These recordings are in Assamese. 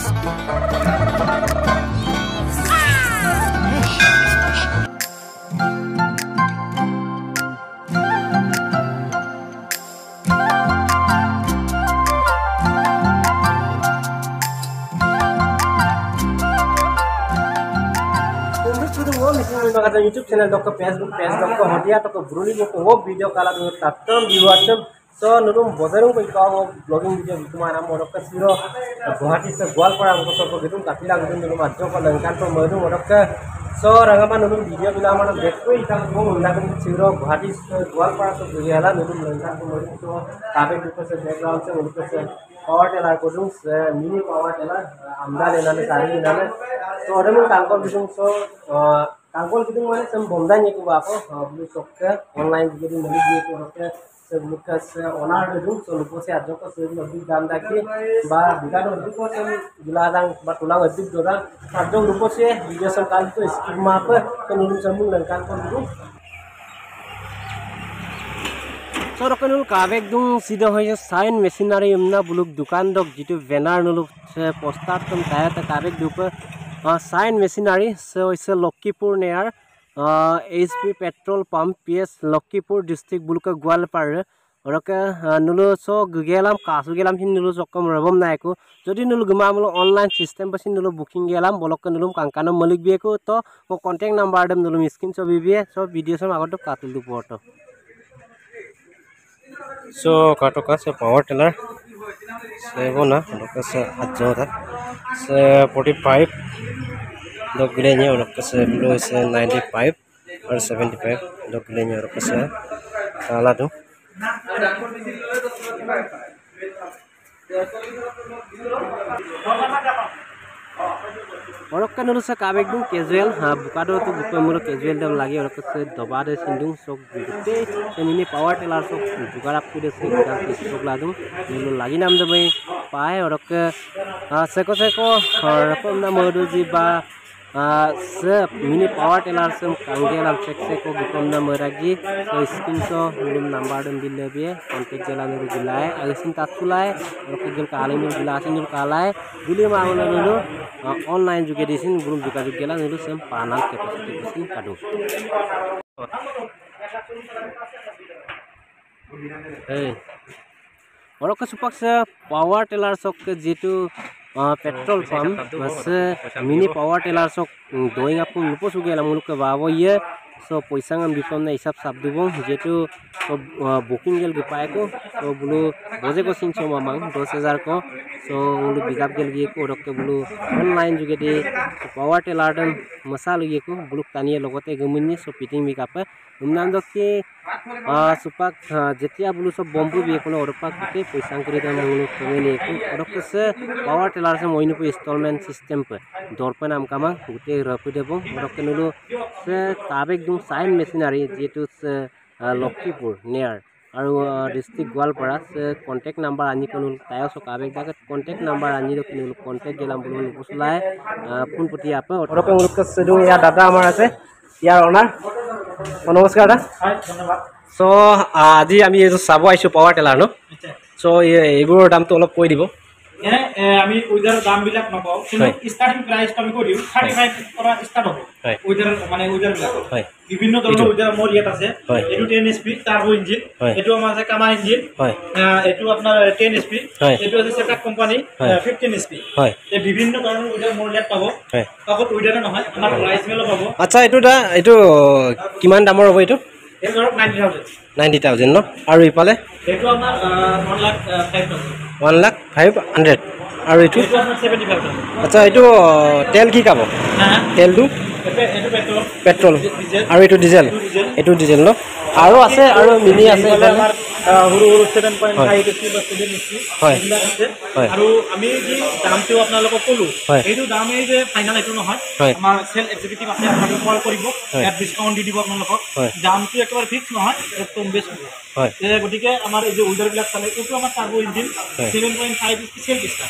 YouTube channel dok Facebook page dok hodia to bruli ko video kala do tattam viewership so nulum bozarum ko ka blogging video bituma nam modok ka siro Guwahati se Gwalpara ko so ko gitum kapila gitum nulum adjo ko langkan to modu modok ka so rangama nulum video bila mana dekko ita ko undagum siro Guwahati se Gwalpara so guyala nulum langkan to modu to kabe ko se background se modu se power teller ko dum mini power teller amda lenane sari lenane so odam kankol bitum so kankol bitum mane sem bomda ni ko bako blu sokka online video mali ni ko hote se lukas onar bitum so luko se adjo ko se mali dam dakki ba bigado luko se giladang ba tulang adib dora adjo luko se video sam kal to schema pa to nulum samun langkan ko bitum so rokanul kavek dung sida hoye sign machinery umna buluk dukan dok jitu banner nuluk poster tum tayata kavek dupa sign machinery so is Lokkipur near HP petrol pump PS Lokkipur district buluk Gwalpara oroka nulu so gelam kasu gelam hin nulu sokam rabam naiko jodi nulu gmamulo online system pasin nulu booking gelam bolok nulum kankano malik bieko to ko contact number dem nulum screen so bibie so video sam agot katul du photo so katoka se power tiller se bona katoka se adjo that se 45 dog gilenya katoka se below se 95 or 75 dog gilenya katoka se kala do orokka nulu sa kabek dung casual ha bukado to bukamuro casual dam lagi orokka se dobade sindung sok gute semini power tiller sok jugarap kude se gudar sok ladum nulu lagi nam dabai pae orokka seko rapom na modu ji ba se mini power tiller sem kangelam check seko gukom na meragi so skin so nulum number dam dilebi contact jala nuru gilai agasin tatulai orokka gel kalai nuru gilasin nuru kalai guli mauna nulu online juga di sini belum juga gelang itu sem panel capacity di sini kado. Orang kesupak se power tiller sok ke jitu petrol pump mas mini power tiller sok doing apun lupa suge la muluk ke bawa ye so poisa ngam bipom na isap sabdubong jitu booking gel gipae ko so bulu boje ko sing so mamang 10000 ko so bulu bigap gel gi ko rokke bulu online juga di power tiller dan masal gi ko bulu taniye logote gumunni so fitting bigap umnam dokki supak jetia bulu so bombu bi kono oropak ke poisa kuri da mangulu kemeni ko rokke se power tiller se moinu ko installment system pe dorpan am kama gute rapu debo rokke nulu se kabek dung sign machinery jitu se Lokkipur near aru district Gwalpara se contact number ani konul tayo so kabek daga contact number ani do konul contact gelam bulun puslai phone puti apa oroke muluk sedu ya dada amar ase ইয়ার ওনার নমস্কার দা ধন্যবাদ সো আজি আমি এই সাবো আইছো পাওয়ার টেলার নো সো এইবোৰ দামটো অলপ কৈ দিব আমি উইদার দাম বিলাক নপাও কিন্তু স্টার্টিং প্রাইস আমি কই দিও 35 পৰা স্টাৰ্ট হবে উইদাৰ মানে উইদাৰ বিলাক বিভিন্ন ধৰণৰ উইদাৰ মোৰ ইয়াত আছে এটো 10 এসপি টাৰ্বো ইঞ্জিন এটো আমাৰ আছে কামা ইঞ্জিন এটো আপোনাৰ 10 এসপি এটো আছে সেকাট কোম্পানি 15 এসপি এই বিভিন্ন ধৰণৰ উইদাৰ মোৰ ইয়াত পাব আগত উইদাৰ নহয় আমাৰ প্ৰাইস মেলো পাব আচ্ছা এটো কিমান দামৰ হ'ব এটো এই ধৰক 90000 ন আৰু ইপালে এটো আমাৰ 1,05,500 আৰু এটো 75,000 আচ্ছা এটো তেল কি কাব তেলটো এটো পেট্রোল আৰু এটো ডিজেল ন আৰু আছে আৰু মিনি আছে আমাৰ হুৰু 7.5 এসপি বা 7 এসপি এইবিলাক আছে আৰু আমি যি দামটো আপোনালোকক কলো এইটো দাম এই যে ফাইনাল এটো নহয় আমাৰ সেল এক্সিকিউটিভ আছে আপোনাক কল কৰিব ইয়াত ডিসকাউন্ট দি দিব আপোনালোকক দামটো একেবাৰে ফিক্স নহয় একদম বেছ গতিকে আমাৰ এই যে উইডাৰবিলাক চালে এইটো আমাৰ টাৰ্বো ইঞ্জিন 7.5 স্পেচিয়েল পিস্তা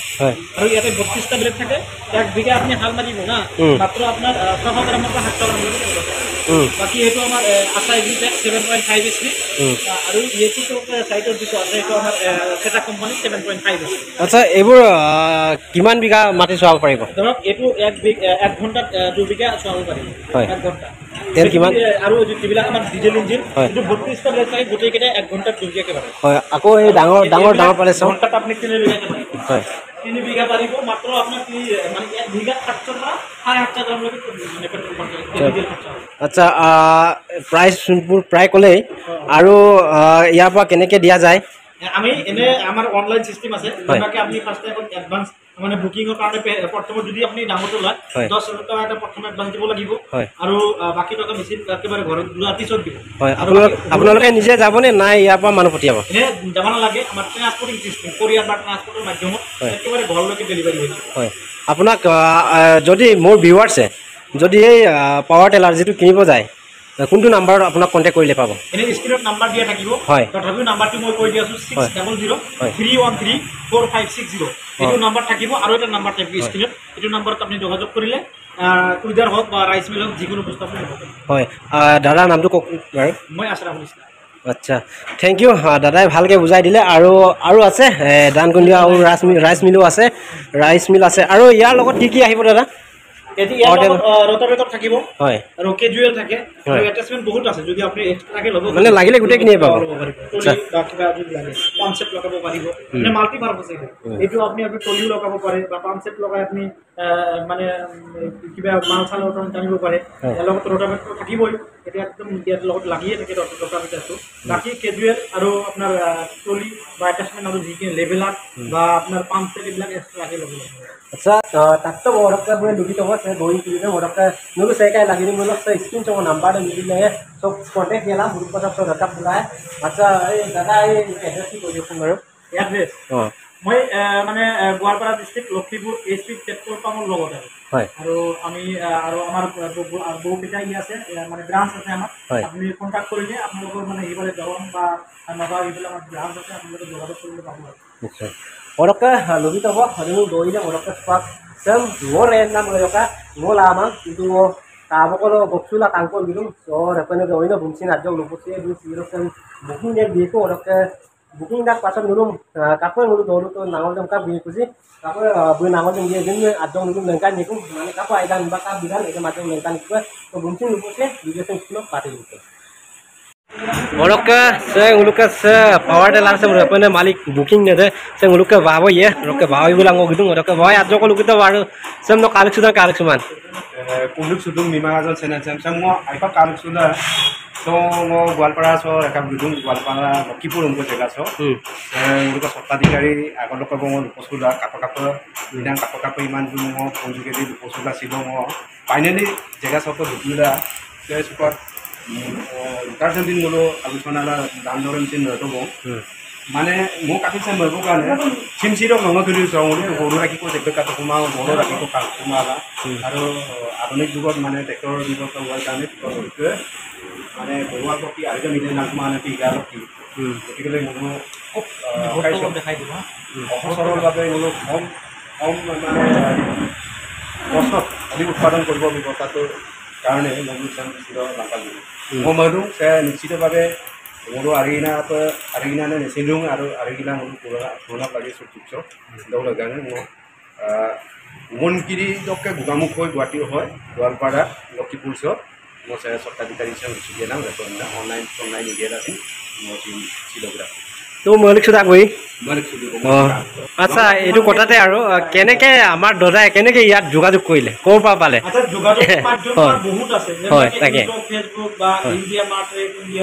আৰু ইয়াতে 32টা ব্লেড থাকে 1 বিঘা আপুনি হাল মাৰিব না মাত্ৰ আপোনাৰ 600 গ্ৰামৰ পৰা 700 গ্ৰাম বাকি এইটো আমাৰ আশা এগ্ৰিটেক 7.5 এচপি আৰু এইটো সাইটৰ যিটো আছে এইটো আমাৰ সেটা কোম্পানী 7.5 এচপি আচ্ছা এইবোৰ কিমান বিঘা মাটি চলাব পাৰিব ধৰক এইটো 1 ঘণ্টাত 2 বিঘা চলাব পাৰিব 1 ঘণ্টা তেল কিমান আৰু যিবিলাক আমাৰ ডিজেল ইঞ্জিন এইটো 32টা ব্লেড থাকে গোটেই কেইটা 1 ঘণ্টাত 2 বিঘাকে পাৰে হয় আকৌ এই ডাঙৰ পালে ঘণ্টাত আপুনি 3 বিঘাকে পাৰে হয় 3 বিঘা পাৰিব মাত্ৰ আপোনাৰ কি মানে 1 বিঘা 700 পৰা 750 গ্ৰাম লৈকে পেট্ৰল খৰচ আচ্ছা প্ৰাইচবোৰ প্ৰায় ক'লেই আৰু ইয়াৰ পৰা কেনেকৈ দিয়া যায় আমি এনে আমাৰ অনলাইন সিস্টেম আছে যেনেকৈ আপুনি ফাৰ্স্ট টাইম এডভান্স মানে বুকিংৰ কাৰণে প্ৰথমে যদি আপুনি ডাঙৰটো লয় 10,000 টকা এটা প্ৰথমে এডভান্স দিব লাগিব আৰু বাকি টকা মেচিন একেবাৰে ঘৰত লোৱাৰ পিছত দিব হয় আপোনালোকে নিজে যাবনে নাই ইয়াৰ পৰা মানুহ পঠিয়াব এনে যাব নালাগে আমাৰ ট্ৰান্সপৰ্টিং সিস্টেম কোৰিয়াৰ বা ট্ৰান্সপৰ্টৰ মাধ্যমত একেবাৰে ঘৰলৈকে ডেলিভাৰী হৈ যায় হয় আপোনাক যদি মোৰ ভিউৱাৰ্ছে যদি এই পাৱাৰ টেলাৰ যিটো কিনিব যায় কোনটো নাম্বাৰত আপোনাক কণ্টেক্ট কৰিলে পাব এনে স্ক্ৰীনত নাম্বাৰ দিয়া থাকিব তথাপিও নাম্বাৰটো মই কৈ দি আছোঁ 600-313-4560 এইটো নাম্বাৰ থাকিব আৰু এটা নাম্বাৰ থাকিব স্ক্ৰীনত এইটো নাম্বাৰত আপুনি যোগাযোগ কৰিলে উইডাৰ হওক বা ৰাইচ মিল হওক যিকোনো বস্তু আপুনি ল'ব পাৰিব হয় দাদাৰ নামটো কওক বাৰু মই আশৰাফুল ইছলাম আচ্ছা থেংক ইউ দাদাই ভালকৈ বুজাই দিলে আৰু আছে দানকুন্দিয়া আৰু ৰাইচ মিলো আছে আৰু ইয়াৰ লগত কি আহিব দাদা ৰোটাভেটৰ থাকিব হয় আৰু কেজুৱেল থাকে আৰু এটাচমেন্ট বহুত আছে যদি আপুনি এক্সট্ৰাকে ল'ব মানে লাগিলে গোটেইখিনিয়ে পাব আচ্ছা কিবা যদি লাগে কনসেপ্ট লগাব পাৰিব মানে মাল্টি পাৰপাস এইটো আপুনি টলিও লগাব পাৰে বা কনসেপ্ট লগাই আপুনি মানে কিবা মাল চাল টানিব পাৰে ইয়াৰ লগত ৰোটাভেটৰ থাকিবই এটা একদম ইয়াৰ লগত লাগিয়ে থাকে ৰোটাভেটৰটো বাকি কেজুৱেল আৰু আপোনাৰ টলি বা এটাচমেন্ট আৰু যিখিনি লেভেল আপ বা আপোনাৰ পাম্প সেট এইবিলাক এক্সট্ৰাকে ল'ব লাগিব अच्छा तब मोड़क दुखित हो गोई की मोड़क नुक सेकाय लगी मुझे स्क्रीन चो नंबर मिले सब कॉन्टेक्ट किया ग्रुप सब रखा खुला है अच्छा दादा एड्रेस की एड्रेस मैं माने गोवालपाड़ा डिस्ट्रिक्ट लखीपुर एचपी पेट्रोल पाम्पर लगत और आमी और आमार बहुकेटा আছে মানে ব্রাঞ্চ আছে আমার আপনি কন্টাক্ট কৰিলে আপোনালোকৰ মানে এইবাৰে দৰং বা নগাঁও এইবিলাক আমাৰ ব্ৰাঞ্চ আছে আপোনালোকে যোগাযোগ কৰিলে পাব নিশ্চয় Orokka lebih tahu hari doi ini orokka spak sem ngoren nam orokka ngolama itu tahu kalau boxula tangkol gitu so repanya doi ini bungsin aja lupusi itu sirokkan booking dia gitu orokka booking dak pasal dulu kapan dulu dulu tuh nangol jam kap gini kusi kapan beli nangol jam dia gini aja dulu lengkan gitu mana kapan aidan bakal bilang itu macam lengkan itu so bungsin lupusi video sengkilo pati gitu Orokka saya ngulukka power tailor से अपने मालिक बुकिंग ने दे से ngulukka बाबो ये orokka बाबो बिlang ngogidung orokka बाबो आज को लुकित वारो sem no kaluk suman kuluk sudung mima azal channel sem mo aipa kaluk suda so mo Goalpara so ekam gidung Goalpara Lokipur umko jaga so ngulukka sottadikari agolokka mo luposuda kapakapo bidang kapakapo iman du mo konjugedi luposuda sido mo finally jaga so ko dukula ke super কারণ দিন গুলো আলোচনা দান ধরন চিন রটবো মানে মো কাটি চাই মরবো কারণে সিমসির নঙ ধরি চাওঁলে গরু রাখি কো দেখবে কাটো কুমা গরু রাখি কো কুমালা আৰু আধুনিক যুগত মানে ট্ৰেক্টৰ ব্যৱহাৰ হোৱাৰ কাৰণে মানে ঘৰুৱা প্ৰতি আৰু নিজে নাক মানে বিঘা কি গতিকে মনো খুব দেখাই দিব অসচৰৰ বাবে মনো কম মানে কষ্ট অধিক উৎপাদন কৰিব ব্যৱস্থাটোৰ কাৰণে মনো চাম চিৰ নাপালো মই মানো নিশ্চিতভাৱে মোৰো আৰিগিনা নেচিলুং আৰু আৰিগিনা মোৰ পুৰণা লাগি চুটিছ দৌৰ কাৰণে মই মনকিৰি দকে গোগামুখ হৈ গুৱাহাটী হয় গোৱালপাৰা লক্ষীপুৰ মই স্বত্বাধিকাৰী হিচাপে দিয়ে নাম অনলাইন মিডিয়াত আছিল মই চিলগ্ৰাফ তো মালিক সুদা গৈ আচ্ছা এইটো কথাতে আৰু কেনেকে আমাৰ দাদাই কেনেকে ইয়াত যোগাযোগ কৰিলে ক'ৰ পৰা পালে হয় তাকে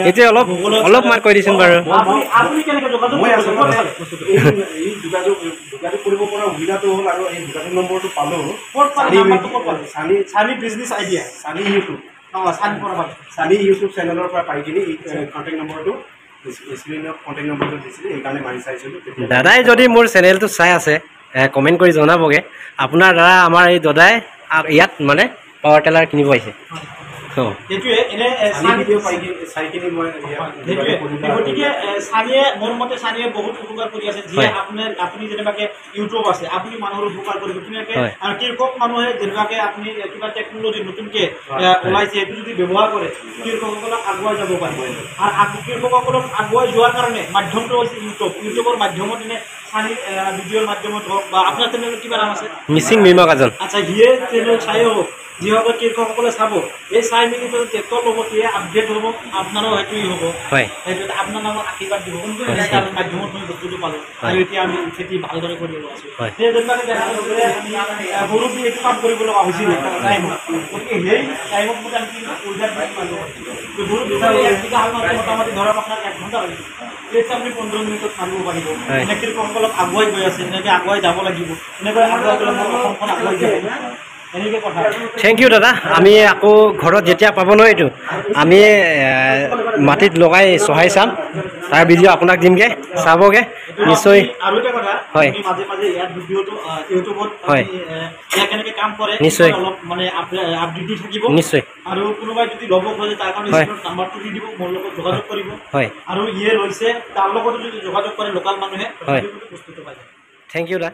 এতিয়া অলপ মাৰ কৈ দিছোন বাৰু যোগাযোগ কৰিব পৰা সুবিধাটো হ'ল আৰু এই যোগাযোগ নম্বৰটো পালোঁ চানি বিজনেছ আইডিয়া চানি ইউটিউব চেনেলৰ পৰা পাই কিনি কণ্টেক্ট নম্বৰটো দাদাই যদি মোৰ চেনেলটো চাই আছে কমেণ্ট কৰি জনাবগে আপোনাৰ দাদা আমাৰ এই দাদাই ইয়াত মানে পাৱাৰ টেলাৰ কিনিব আহিছে এনে গতিকে চানিয়ে মোৰ মতে চানিয়ে বহুত উপকাৰ কৰি আছে যিয়ে আপুনি যেনেবাকে ইউটিউব আছে আপুনি মানুহৰ উপকাৰ কৰিব ধুনীয়াকে আৰু কৃষক মানুহে যেনেবাকে আপুনি কিবা টেকনলজি নতুনকে ওলাইছে এইটো যদি ব্যৱহাৰ কৰে কৃষকসকলক আগুৱাই যাব পাৰিব আৰু কৃষকসকলক আগুৱাই যোৱাৰ কাৰণে মাধ্যমটো হৈছে ইউটিউবৰ মাধ্যমত এনে চানিৰ ভিডিঅ'ৰ মাধ্যমত হওক বা আপোনাৰ চেনেলত কিবা নাম আছে মিচিং মীমা কাজল আচ্ছা সিয়ে চেনেল চাইও হওক যিসকলে কৃষকসকলে চাব এই চাই মেলি ট্ৰেক্টৰ ল'ব সেয়ে আপডেট হ'ব আপোনাৰো হয়তো ই হ'ব সেইটো আপোনাৰ নামত আশীৰ্বাদ দিব তাৰ মাধ্যমত মই বস্তুটো পালোঁ আৰু এতিয়া আমি খেতি ভালদৰে কৰিব আছোঁ সেই যেনেকৈ দেখা গ'লে গৰু দি এইটো কাম কৰিব লগা হৈছিল টাইমত গতিকে সেই টাইমত মোটামুটি গৰু একবিঘা হাল মাৰোঁতে মোটামুটি ধৰক আপোনাৰ 1 ঘণ্টা লাগিব সেইটো আপুনি 15 মিনিটত মাৰিব পাৰিব এনে কৃষকসকলক আগুৱাই গৈ আছে এনেকৈ আগুৱাই যাব লাগিব এনেকৈ আগুৱাই গ'লে মোৰ অসমখন আগুৱাই যাব থেংক ইউ দাদা আমি আকৌ ঘৰত যেতিয়া পাব নহয় এইটো আমি মাটিত লগাই চহাই চাম তাৰ ভিডিঅ' আপোনাক দিমগৈ চাবগৈ নিশ্চয় আৰু এটা কথা হয় মাজে মাজে ইয়াত ভিডিঅ'টো ইউটিউবত হয় ইয়াত কেনেকৈ কাম কৰে নিশ্চয় অলপ মানে আপডেট দি থাকিব নিশ্চয় আৰু কোনোবাই যদি ল'ব খোজে তাৰ কাৰণে নাম্বাৰটো দি দিব মোৰ লগত যোগাযোগ কৰিব হয় আৰু ইয়ে লৈছে তাৰ লগত যদি যোগাযোগ কৰে লোকাল মানুহে হয় বস্তুটো পাই যায় থেংক ইউ দা